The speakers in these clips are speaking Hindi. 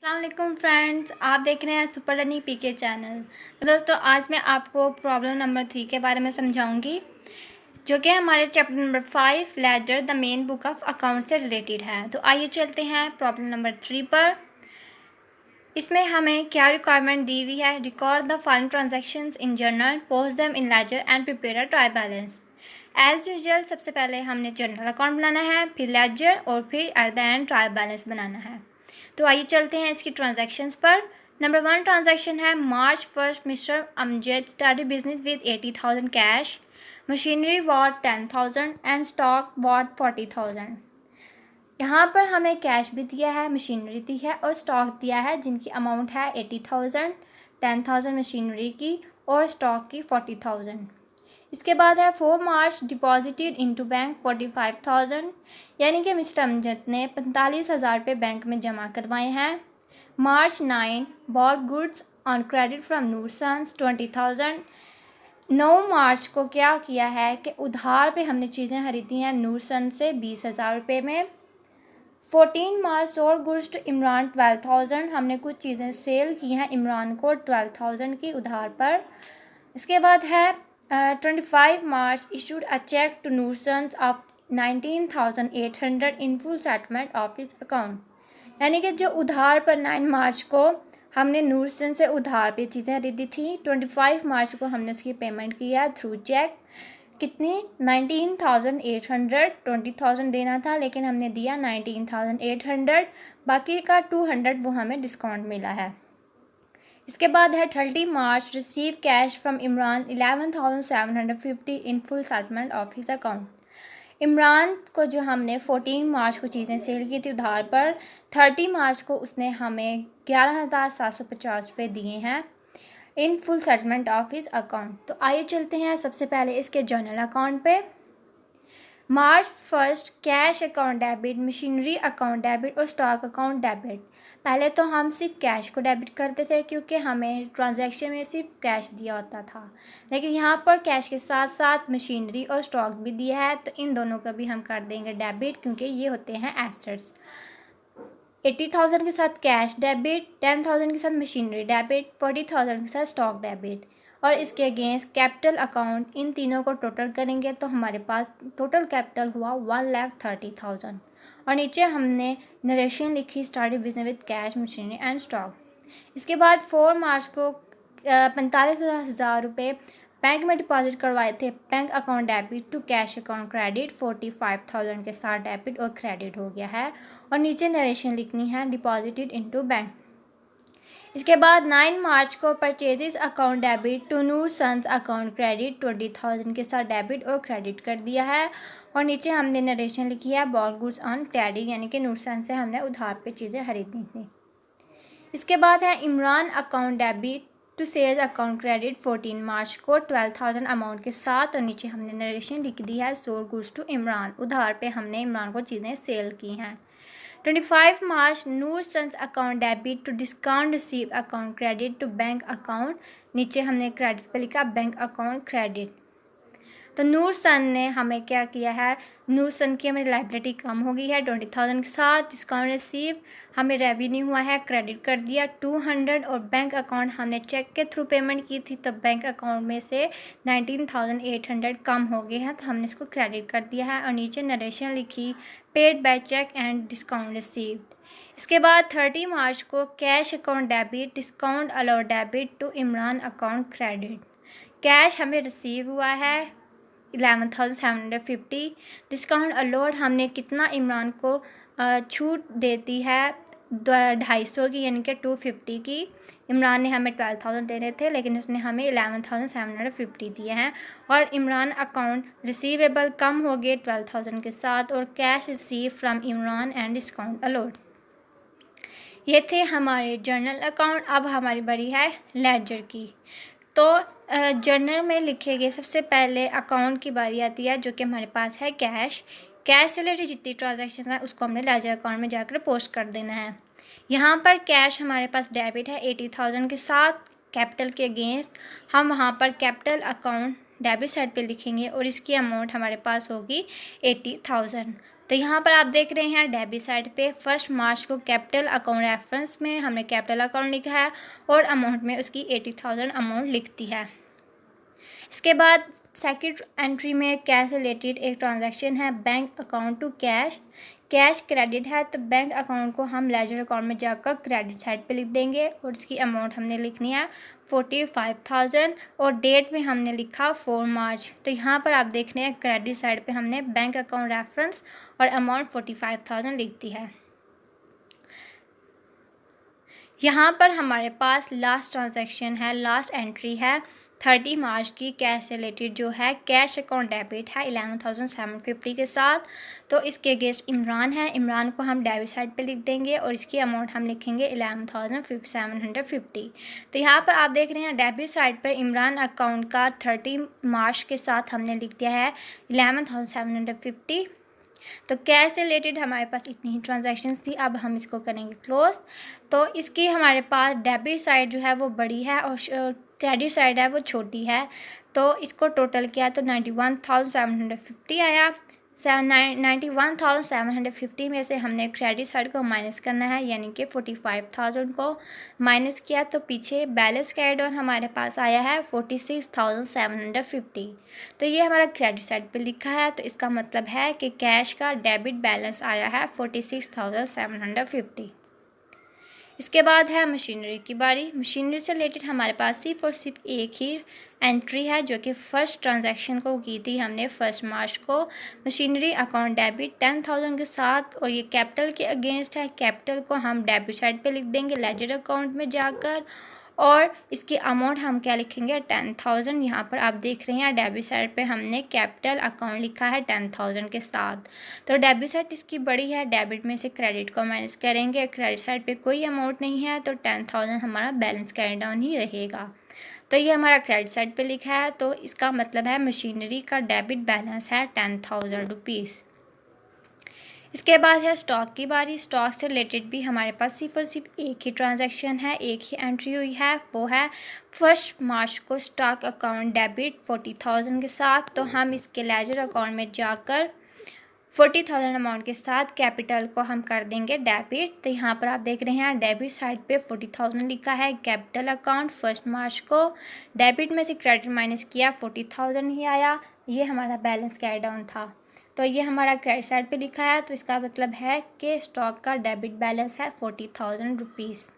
अस्सलाम वालेकुम फ्रेंड्स, आप देख रहे हैं सुपर लर्निंग पीके चैनल। तो दोस्तों, आज मैं आपको प्रॉब्लम नंबर 3 के बारे में समझाऊंगी, जो कि हमारे chapter number 5 ledger the main book of account से रिलेटेड है। तो आइए चलते हैं प्रॉब्लम नंबर 3 पर। इसमें हमें क्या रिक्वायरमेंट दी हुई है? Record the following transactions in journal, post them in ledger and prepare a trial balance. As usual सबसे पहले हमने जर्नल अकाउंट बनाना है, फिर लेजर और फिर at the end trial balance बनाना है। तो आइए चलते हैं इसकी ट्रांजैक्शंस पर। नंबर 1 ट्रांजैक्शन है मार्च 1 mister Amjad started business with 80,000 cash, machinery what 10,000 and stock what 40,000। यहाँ पर हमें कैश भी दिया है, मशीनरी दी है और स्टॉक दिया है, जिनकी अमाउंट है 80,000, 10,000 मशीनरी की और स्टॉक की 40,000। इसके बाद है 4 मार्च डिपॉजिटेड इनटू बैंक 45,000, यानी कि मिस्टर अमजद ने 45,000 रुपये बैंक में जमा करवाए हैं। March 9 bought goods on credit from Noor Sons 20,000। 9 March को क्या किया है कि उधार पे हमने चीज़ें खरीदी हैं नूर सन से 20,000 रुपये में। 14 मार्च और गुड्स टू इमरान 12,000, हमने कुछ चीज़ें सेल की हैं इमरान को 12,000 की उधार पर। इसके बाद है 25 March issued a cheque to Noor Sons of 19,800 in full settlement of his account, यानी कि जो उधार पर 9 मार्च को हमने नूर सन से उधार पे चीज़ें खरीदी थी, 25 मार्च को हमने उसकी पेमेंट किया थ्रू चेक। कितनी? 19,800। 20,000 देना था लेकिन हमने दिया 19,800, बाकी का 200 वो हमें डिस्काउंट मिला है। इसके बाद है 30 March receive cash from Imran 11,750 in full settlement of his account. Imran को जो हमने 14 मार्च को चीज़ें सेल की थी उधार पर, 30 मार्च को उसने हमें 11,750 रुपये दिए हैं इन full settlement of his account. तो आइए चलते हैं सबसे पहले इसके जर्नल अकाउंट पे। मार्च 1 cash account debit, machinery account debit और स्टॉक अकाउंट डेबिट। पहले तो हम सिर्फ कैश को डेबिट करते थे क्योंकि हमें ट्रांजैक्शन में सिर्फ कैश दिया होता था, लेकिन यहाँ पर कैश के साथ साथ मशीनरी और स्टॉक भी दिया है, तो इन दोनों का भी हम कर देंगे डेबिट क्योंकि ये होते हैं एसेट्स। 80,000 के साथ कैश डेबिट, 10,000 के साथ मशीनरी डेबिट, 40,000 के साथ स्टॉक डेबिट और इसके अगेंस्ट कैपिटल अकाउंट, इन तीनों को टोटल करेंगे तो हमारे पास टोटल कैपिटल हुआ 1,30,000। और नीचे हमने नरेशन लिखी started business with cash, machinery and stock. इसके बाद 4 मार्च को 45,000 रुपये बैंक में डिपॉजिट करवाए थे, bank account debit to cash account credit, 45,000 के साथ डेबिट और क्रेडिट हो गया है। और नीचे नरेशन लिखनी है डिपॉजिटेड इनटू बैंक। इसके बाद 9 मार्च को purchases account debit to Noor Sons account credit, 20,000 के साथ डेबिट और क्रेडिट कर दिया है। और नीचे हमने नरेशन लिखी है बॉट गुड्स ऑन क्रेडिट, यानी कि नूर सन्स से हमने उधार पे चीज़ें खरीदी थी। इसके बाद है Imran account debit to sales account credit, 14 March को 12,000 अमाउंट के साथ। और नीचे हमने नरेशन लिख दी है सोल्ड गुड्स टू इमरान, उधार पे हमने इमरान को चीज़ें सेल की हैं। 25 March Noor Sons account debit to discount receive account credit to bank account, नीचे हमने क्रेडिट पे लिखा बैंक अकाउंट क्रेडिट। तो नूर सन ने हमें क्या किया है, नूर सन की हमें लाइबिलिटी कम हो गई है 20,000 के साथ, डिस्काउंट रिसीव हमें रेवेन्यू हुआ है, क्रेडिट कर दिया 200। और बैंक अकाउंट हमने चेक के थ्रू पेमेंट की थी, तो बैंक अकाउंट में से 19,800 कम हो गए हैं, तो हमने इसको क्रेडिट कर दिया है। और नीचे नरेशन लिखी paid by cheque and discount received. इसके बाद 30 मार्च को cash account debit, discount allowed debit to Imran account credit. Cash हमें रिसीव हुआ है 11,750, डिस्काउंट अलाउड हमने कितना इमरान को छूट देती है 250 की, यानी कि 250 की। इमरान ने हमें 12,000 देने थे लेकिन उसने हमें 11,750 दिए हैं। और इमरान अकाउंट रिसीवेबल कम हो गए 12,000 के साथ, और cash receive from Imran and discount allowed. ये थे हमारे जर्नल अकाउंट। अब हमारी बारी है लेजर की। तो जर्नल में लिखे गए सबसे पहले अकाउंट की बारी आती है, जो कि हमारे पास है कैश। कैश से रिलेटेड जितनी ट्रांजैक्शन है उसको हमने लेजर अकाउंट में जाकर पोस्ट कर देना है। यहाँ पर कैश हमारे पास डेबिट है 80,000 के साथ कैपिटल के अगेंस्ट, हम वहाँ पर कैपिटल अकाउंट डेबिट साइड पे लिखेंगे और इसकी अमाउंट हमारे पास होगी 80,000। तो यहाँ पर आप देख रहे हैं डेबिट साइड पे 1 मार्च को कैपिटल अकाउंट रेफरेंस में हमने कैपिटल अकाउंट लिखा है और अमाउंट में उसकी 80,000 अमाउंट लिखती है। इसके बाद सेकंड एंट्री में कैश रिलेटेड एक ट्रांजैक्शन है, bank account to cash. Cash credit है तो बैंक अकाउंट को हम लेजर अकाउंट में जाकर क्रेडिट साइड पे लिख देंगे और इसकी अमाउंट हमने लिखनी है 45,000 और डेट में हमने लिखा 4 मार्च। तो यहाँ पर आप देख रहे हैं क्रेडिट साइड पे हमने बैंक अकाउंट रेफरेंस और अमाउंट 45,000 लिख दी है। यहाँ पर हमारे पास लास्ट ट्रांजैक्शन है, लास्ट एंट्री है 30 मार्च की। कैश रिलेटेड जो है कैश अकाउंट डेबिट है 11,750 के साथ। तो इसके अगेंस्ट इमरान है, इमरान को हम डेबिट साइड पे लिख देंगे और इसकी अमाउंट हम लिखेंगे 11,750। तो यहाँ पर आप देख रहे हैं डेबिट साइड पर इमरान अकाउंट का 30 मार्च के साथ हमने लिख दिया है 11,750। तो कैश से रिलेटेड हमारे पास इतनी ही ट्रांजैक्शंस थी। अब हम इसको करेंगे क्लोज। तो इसकी हमारे पास डेबिट साइड जो है वो बड़ी है और क्रेडिट साइड है वो छोटी है। तो इसको टोटल किया तो 91,750 आया। 91,750 में से हमने क्रेडिट साइड को माइनस करना है, यानी कि 45,000 को माइनस किया तो पीछे बैलेंस कैरिड ऑन हमारे पास आया है 46,750। तो ये हमारा क्रेडिट साइड पे लिखा है, तो इसका मतलब है कि कैश का डेबिट बैलेंस आया है 46,750। इसके बाद है मशीनरी की बारी। मशीनरी से रिलेटेड हमारे पास सिर्फ और सिर्फ एक ही एंट्री है जो कि फर्स्ट ट्रांजैक्शन को की थी हमने 1 मार्च को। मशीनरी अकाउंट डेबिट 10,000 के साथ और ये कैपिटल के अगेंस्ट है। कैपिटल को हम डेबिट साइड पे लिख देंगे लेजर अकाउंट में जाकर और इसकी अमाउंट हम क्या लिखेंगे 10,000। यहाँ पर आप देख रहे हैं डेबिट साइड पे हमने कैपिटल अकाउंट लिखा है 10,000 के साथ। तो डेबिट साइड इसकी बड़ी है, डेबिट में से क्रेडिट को माइनस करेंगे। क्रेडिट साइड पे कोई अमाउंट नहीं है तो 10,000 हमारा बैलेंस कैरी डाउन ही रहेगा। तो ये हमारा क्रेडिट साइड पे लिखा है, तो इसका मतलब है मशीनरी का डेबिट बैलेंस है 10,000 रुपीज़। इसके बाद है स्टॉक की बारी। स्टॉक से रिलेटेड भी हमारे पास सिर्फ और सिर्फ एक ही ट्रांजैक्शन है, एक ही एंट्री हुई है, वो है 1 मार्च को स्टॉक अकाउंट डेबिट 40,000 के साथ। तो हम इसके लेजर अकाउंट में जाकर 40,000 अमाउंट के साथ कैपिटल को हम कर देंगे डेबिट। तो यहाँ पर आप देख रहे हैं डेबिट साइड पे 40,000 लिखा है कैपिटल अकाउंट 1 मार्च को। डेबिट में से क्रेडिट माइनस किया 40,000 ही आया, ये हमारा बैलेंस कैरी डाउन था। तो ये हमारा क्रेडिट साइड पे लिखा है, तो इसका मतलब है कि स्टॉक का डेबिट बैलेंस है 40,000 रुपीज़।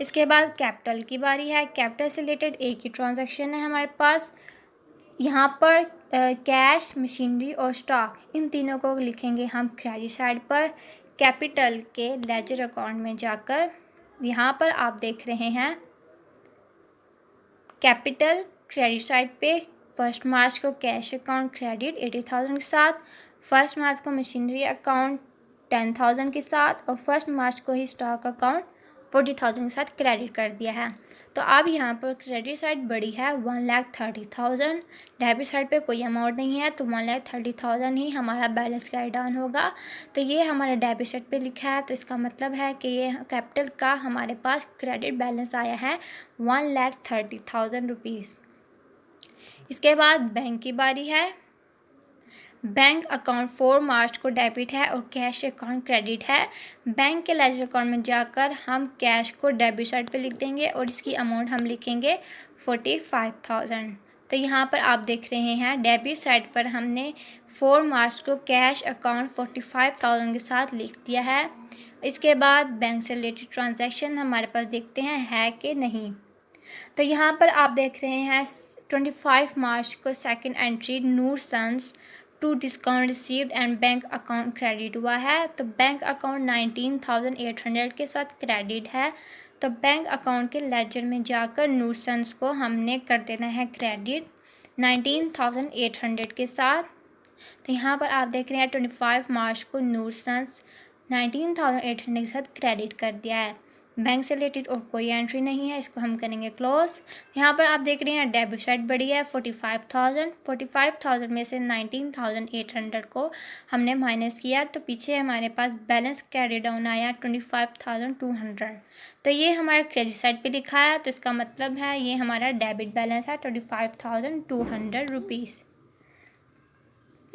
इसके बाद कैपिटल की बारी है। कैपिटल से रिलेटेड एक ही ट्रांजैक्शन है हमारे पास। यहाँ पर कैश, मशीनरी और स्टॉक इन तीनों को लिखेंगे हम क्रेडिट साइड पर कैपिटल के लेजर अकाउंट में जाकर। यहाँ पर आप देख रहे हैं कैपिटल क्रेडिट साइड पे 1 मार्च को कैश अकाउंट क्रेडिट 80,000 के साथ, 1 मार्च को मशीनरी अकाउंट 10,000 के साथ और 1 मार्च को ही स्टॉक अकाउंट 40,000 के साथ क्रेडिट कर दिया है। तो अब यहाँ पर क्रेडिट साइड बड़ी है 1,30,000, डेबिट साइड पे कोई अमाउंट नहीं है तो 1,30,000 ही हमारा बैलेंस कैरी डाउन होगा। तो ये हमारे डेबिट साइड पे लिखा है, तो इसका मतलब है कि ये कैपिटल का हमारे पास क्रेडिट बैलेंस आया है 1,30,000 रुपीज़। इसके बाद बैंक की बारी है। बैंक अकाउंट 4 मार्च को डेबिट है और कैश अकाउंट क्रेडिट है। बैंक के लेजर अकाउंट में जाकर हम कैश को डेबिट साइड पे लिख देंगे और इसकी अमाउंट हम लिखेंगे 45,000। तो यहाँ पर आप देख रहे हैं डेबिट साइड पर हमने 4 मार्च को कैश अकाउंट 45,000 के साथ लिख दिया है। इसके बाद बैंक से रिलेटेड ट्रांजैक्शन हमारे पास देखते हैं है कि नहीं। तो यहाँ पर आप देख रहे हैं 25 मार्च को second entry Noor Sons to discount received and bank account credit हुआ है। तो बैंक अकाउंट 19,800 के साथ क्रेडिट है। तो बैंक अकाउंट के लेजर में जाकर नूर सन्स को हमने कर देना है क्रेडिट 19,800 के साथ। तो यहाँ पर आप देख रहे हैं 25 मार्च को नूर सन्स 19,800 के साथ क्रेडिट कर दिया है। बैंक से रिलेटेड और कोई एंट्री नहीं है, इसको हम करेंगे क्लोज। यहाँ पर आप देख रहे हैं डेबिट साइड बढ़ी है 45,000 में से 19,800 को हमने माइनस किया, तो पीछे हमारे पास बैलेंस कैरी डाउन आया 25,200। तो ये हमारा क्रेडिट साइड पे लिखा है, तो इसका मतलब है ये हमारा डेबिट बैलेंस है 25,200 रुपीज़।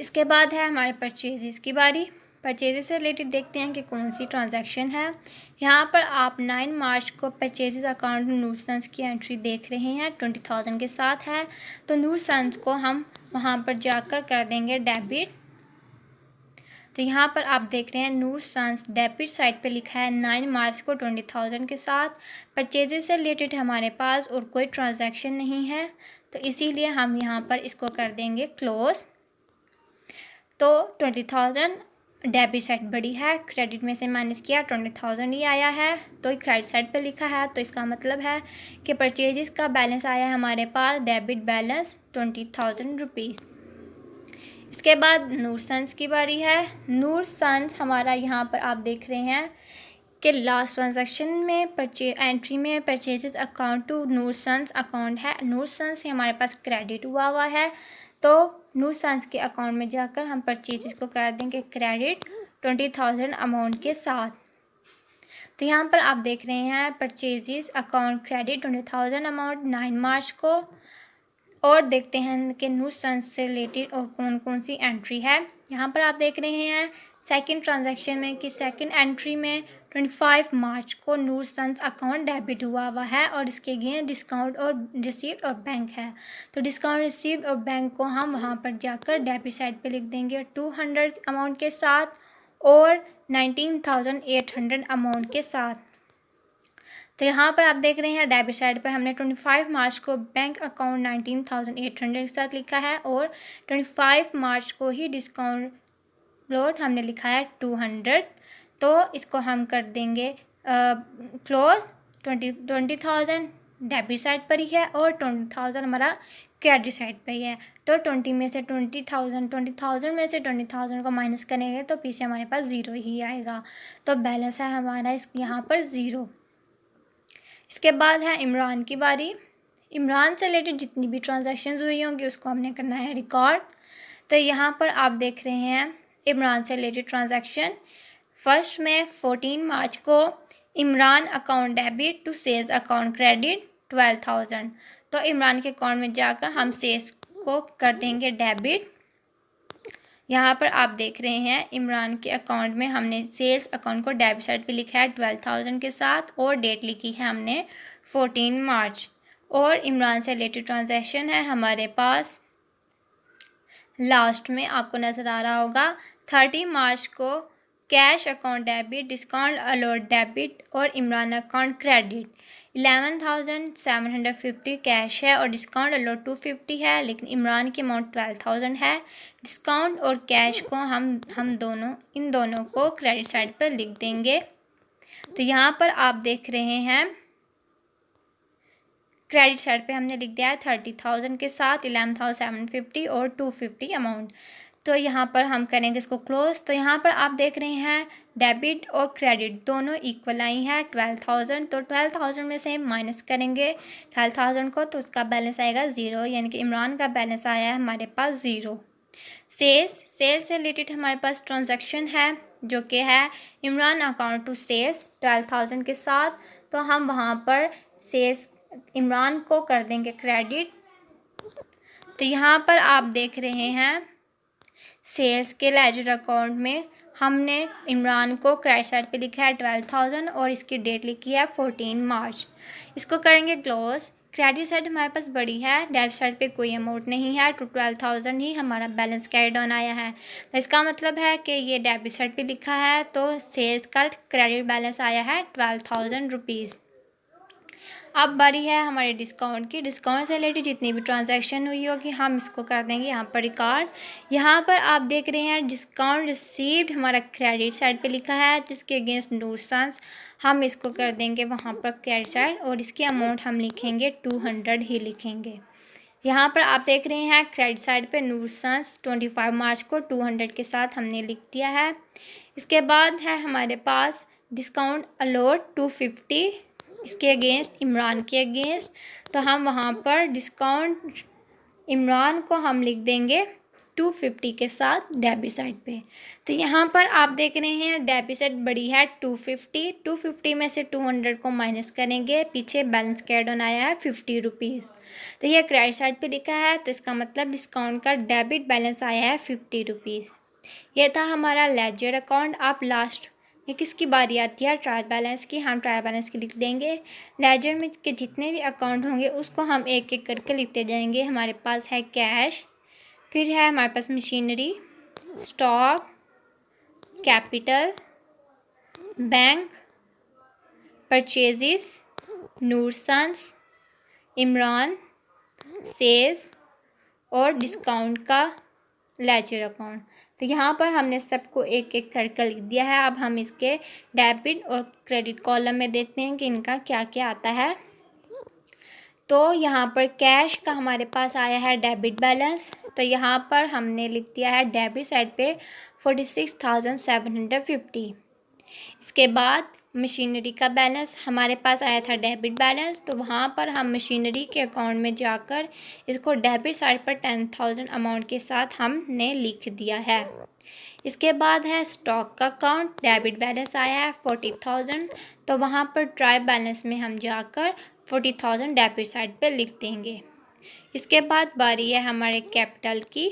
इसके बाद है हमारे परचेजेस की बारी। परचेजेस से रिलेटेड देखते हैं कि कौन सी ट्रांजैक्शन है। यहाँ पर आप 9 मार्च को परचेजेस अकाउंट में नूर सन्स की एंट्री देख रहे हैं 20,000 के साथ है, तो नूर सन्स को हम वहाँ पर जाकर कर देंगे डेबिट। तो यहाँ पर आप देख रहे हैं नूर सन्स डेबिट साइड पे लिखा है 9 मार्च को 20,000 के साथ। परचेजेस से रिलेटेड हमारे पास और कोई ट्रांजैक्शन नहीं है, तो इसीलिए हम यहाँ पर इसको कर देंगे क्लोज। तो 20,000 डेबिट साइड बड़ी है, क्रेडिट में से माइनस किया 20,000 ही आया है, तो क्रेडिट साइड पे लिखा है, तो इसका मतलब है कि परचेजेस का बैलेंस आया है हमारे पास डेबिट बैलेंस 20,000 रुपीज़। इसके बाद नूर सन्स की बारी है। नूर सन्स हमारा यहाँ पर आप देख रहे हैं कि लास्ट ट्रांजैक्शन में एंट्री में purchases account to Noor Sons account है, नूर सन्स से हमारे पास क्रेडिट हुआ है, तो नूर सन्स के अकाउंट में जाकर हम परचेजेस को कर देंगे क्रेडिट 20,000 अमाउंट के साथ। तो यहाँ पर आप देख रहे हैं purchases account credit 20,000 amount 9 March को। और देखते हैं कि नूर सन्स से रिलेटेड और कौन कौन सी एंट्री है। यहाँ पर आप देख रहे हैं सेकंड ट्रांजैक्शन में कि सेकंड एंट्री में 25 मार्च को नूर सन्स अकाउंट डेबिट हुआ है और इसके अगेंस्ट डिस्काउंट और रिसीव्ड और बैंक है, तो डिस्काउंट रिसीव्ड और बैंक को हम वहाँ पर जाकर डेबिट साइड पे लिख देंगे 200 अमाउंट के साथ और 19,800 अमाउंट के साथ। तो यहाँ पर आप देख रहे हैं डेबिट साइड पर हमने 25 मार्च को बैंक अकाउंट 19,800 के साथ लिखा है और 25 मार्च को ही डिस्काउंट लोड हमने लिखा है 200, तो इसको हम कर देंगे क्लोज। 20,000 डेबिट साइड पर ही है और 20,000 हमारा क्रेडिट साइड पर ही है, तो 20 में से 20,000 में से 20,000 को माइनस करेंगे तो पीछे हमारे पास ज़ीरो ही आएगा, तो बैलेंस है हमारा इस यहाँ पर ज़ीरो। इसके बाद है इमरान की बारी। इमरान से रिलेटेड जितनी भी ट्रांजैक्शंस हुई होंगी उसको हमने करना है रिकॉर्ड। तो यहाँ पर आप देख रहे हैं इमरान से रिलेटेड ट्रांजैक्शन। फर्स्ट में 14 मार्च को Imran account debit to sales account credit 12,000, तो इमरान के अकाउंट में जाकर हम सेल्स को कर देंगे डेबिट। यहाँ पर आप देख रहे हैं इमरान के अकाउंट में हमने सेल्स अकाउंट को डेबिट साइड पे लिखा है 12,000 के साथ और डेट लिखी है हमने 14 मार्च। और इमरान से रिलेटेड ट्रांजैक्शन है हमारे पास लास्ट में आपको नज़र आ रहा होगा 30 मार्च को cash account debit discount allot debit और इमरान अकाउंट क्रेडिट 11,750 कैश है और डिस्काउंट अलॉट 250 है, लेकिन इमरान की अमाउंट 12,000 है। डिस्काउंट और कैश को हम दोनों इन दोनों को क्रेडिट साइड पर लिख देंगे। तो यहाँ पर आप देख रहे हैं क्रेडिट साइड पे हमने लिख दिया है 30,000 के साथ 11,750 और 250 अमाउंट। तो यहाँ पर हम करेंगे इसको क्लोज। तो यहाँ पर आप देख रहे हैं डेबिट और क्रेडिट दोनों इक्वल आई है 12,000, तो 12,000 में से माइनस करेंगे 12,000 को तो उसका बैलेंस आएगा ज़ीरो, यानी कि इमरान का बैलेंस आया है हमारे पास ज़ीरो। सेल्स से रिलेटेड हमारे पास ट्रांजैक्शन है जो कि है इमरान अकाउंट टू सेल्स 12,000 के साथ, तो हम वहाँ पर सेल्स इमरान को कर देंगे क्रेडिट। तो यहाँ पर आप देख रहे हैं सेल्स के लेजर अकाउंट में हमने इमरान को क्रेडिट साइड पे लिखा है 12,000 और इसकी डेट लिखी है 14 मार्च। इसको करेंगे क्लोज। क्रेडिट साइड हमारे पास बड़ी है, डेबिट साइड पे कोई अमाउंट नहीं है, तो 12,000 ही हमारा बैलेंस कैरी डाउन आया है, तो इसका मतलब है कि ये डेबिट साइड पे लिखा है, तो सेल्स का क्रेडिट बैलेंस आया है 12,000 रुपीज़। अब बारी है हमारे डिस्काउंट की। डिस्काउंट से रिलेटेड जितनी भी ट्रांजैक्शन हुई होगी हम इसको कर देंगे यहाँ पर रिकॉर्ड। यहाँ पर आप देख रहे हैं डिस्काउंट रिसीव्ड हमारा क्रेडिट साइड पे लिखा है, जिसके अगेंस्ट नूर सन्स हम इसको कर देंगे वहाँ पर क्रेडिट साइड और इसकी अमाउंट हम लिखेंगे 200 ही लिखेंगे। यहाँ पर आप देख रहे हैं क्रेडिट साइड पे नूर सन्स 25 मार्च को 200 के साथ हमने लिख दिया है। इसके बाद है हमारे पास डिस्काउंट अलॉट 250 इसके अगेंस्ट, इमरान के अगेंस्ट। तो हम वहाँ पर डिस्काउंट इमरान को हम लिख देंगे 250 के साथ डेबिट साइड पे। तो यहाँ पर आप देख रहे हैं डेबिट साइड बड़ी है 250 में से 200 को माइनस करेंगे, पीछे बैलेंस कैड ऑन आया है 50 रुपीज़। तो ये क्रेडिट साइड पे लिखा है, तो इसका मतलब डिस्काउंट का डेबिट बैलेंस आया है 50 रुपीज़। ये था हमारा लेजर अकाउंट। आप लास्ट ये किसकी बारी आती है? ट्रायल बैलेंस की। हम ट्रायल बैलेंस की लिख देंगे। लेजर में के जितने भी अकाउंट होंगे उसको हम एक एक करके लिखते जाएंगे। हमारे पास है कैश, फिर है हमारे पास machinery, stock, capital, bank, purchases, Noor Sons, Imran, sales और डिस्काउंट का लेजर अकाउंट। तो यहाँ पर हमने सबको एक एक करके लिख दिया है। अब हम इसके डेबिट और क्रेडिट कॉलम में देखते हैं कि इनका क्या क्या आता है। तो यहाँ पर कैश का हमारे पास आया है डेबिट बैलेंस। तो यहाँ पर हमने लिख दिया है डेबिट साइड पे 46,750। इसके बाद मशीनरी का बैलेंस हमारे पास आया था डेबिट बैलेंस। तो वहाँ पर हम मशीनरी के अकाउंट में जाकर इसको डेबिट साइड पर 10,000 अमाउंट के साथ हमने लिख दिया है। इसके बाद है स्टॉक का अकाउंट, डेबिट बैलेंस आया है 40,000। तो वहाँ पर ट्राई बैलेंस में हम जाकर 40,000 डेबिट साइड पर लिख देंगे। इसके बाद बारी है हमारे कैपिटल की।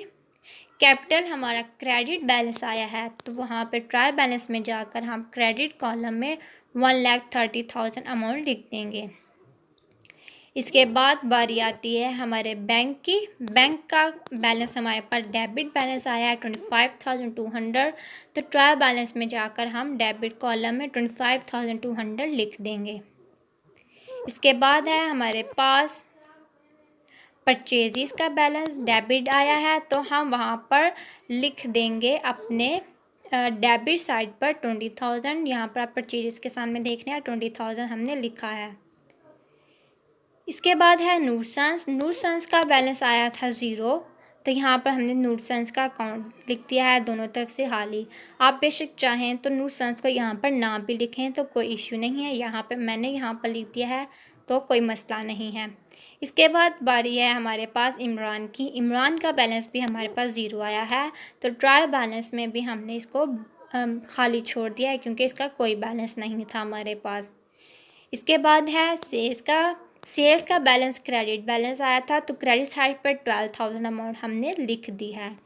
कैपिटल हमारा क्रेडिट बैलेंस आया है, तो वहाँ पे ट्राई बैलेंस में जाकर हम क्रेडिट कॉलम में 1,30,000 अमाउंट लिख देंगे। इसके बाद बारी आती है हमारे बैंक की। बैंक का बैलेंस हमारे पास डेबिट बैलेंस आया है 25,200। तो ट्राई बैलेंस में जाकर हम डेबिट कॉलम में 25,200 लिख देंगे। इसके बाद है हमारे पास परचेजेस का बैलेंस, डेबिट आया है, तो हम वहाँ पर लिख देंगे अपने डेबिट साइड पर 20,000। यहाँ पर आप परचेजेस के सामने देख रहे हैं 20,000 हमने लिखा है। इसके बाद है नूरसंस का बैलेंस आया था 0। तो यहाँ पर हमने नूरसंस का अकाउंट लिख दिया है दोनों तरफ से खाली। आप बेशक चाहें तो नूरसंस को यहाँ पर ना भी लिखें तो कोई इश्यू नहीं है। यहाँ पर मैंने यहाँ पर लिख दिया है तो कोई मसला नहीं है। इसके बाद बारी है हमारे पास इमरान की। इमरान का बैलेंस भी हमारे पास 0 आया है। तो ट्रायल बैलेंस में भी हमने इसको खाली छोड़ दिया है क्योंकि इसका कोई बैलेंस नहीं था हमारे पास। इसके बाद है सेल्स का बैलेंस क्रेडिट बैलेंस आया था, तो क्रेडिट साइड पर 12,000 अमाउंट हमने लिख दी है।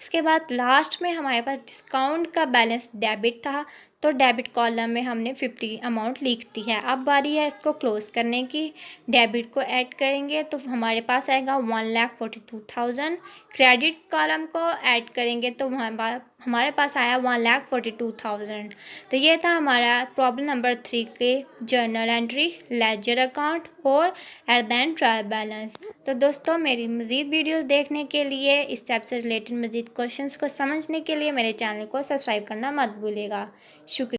इसके बाद लास्ट में हमारे पास डिस्काउंट का बैलेंस डेबिट था, तो डेबिट कॉलम में हमने 50 अमाउंट लिख दी है। अब बारी है इसको क्लोज करने की। डेबिट को ऐड करेंगे तो हमारे पास आएगा 1,42,000। क्रेडिट कॉलम को ऐड करेंगे तो हमारे पास आया 1,42,000। तो ये था हमारा प्रॉब्लम नंबर 3 के जर्नल एंट्री, लेजर अकाउंट और eight the end trial balance. तो दोस्तों मेरी मज़ीद वीडियोस देखने के लिए, इस स्टेप से रिलेटेड मज़ीद क्वेश्चंस को समझने के लिए मेरे चैनल को सब्सक्राइब करना मत भूलिएगा। शुक्रिया।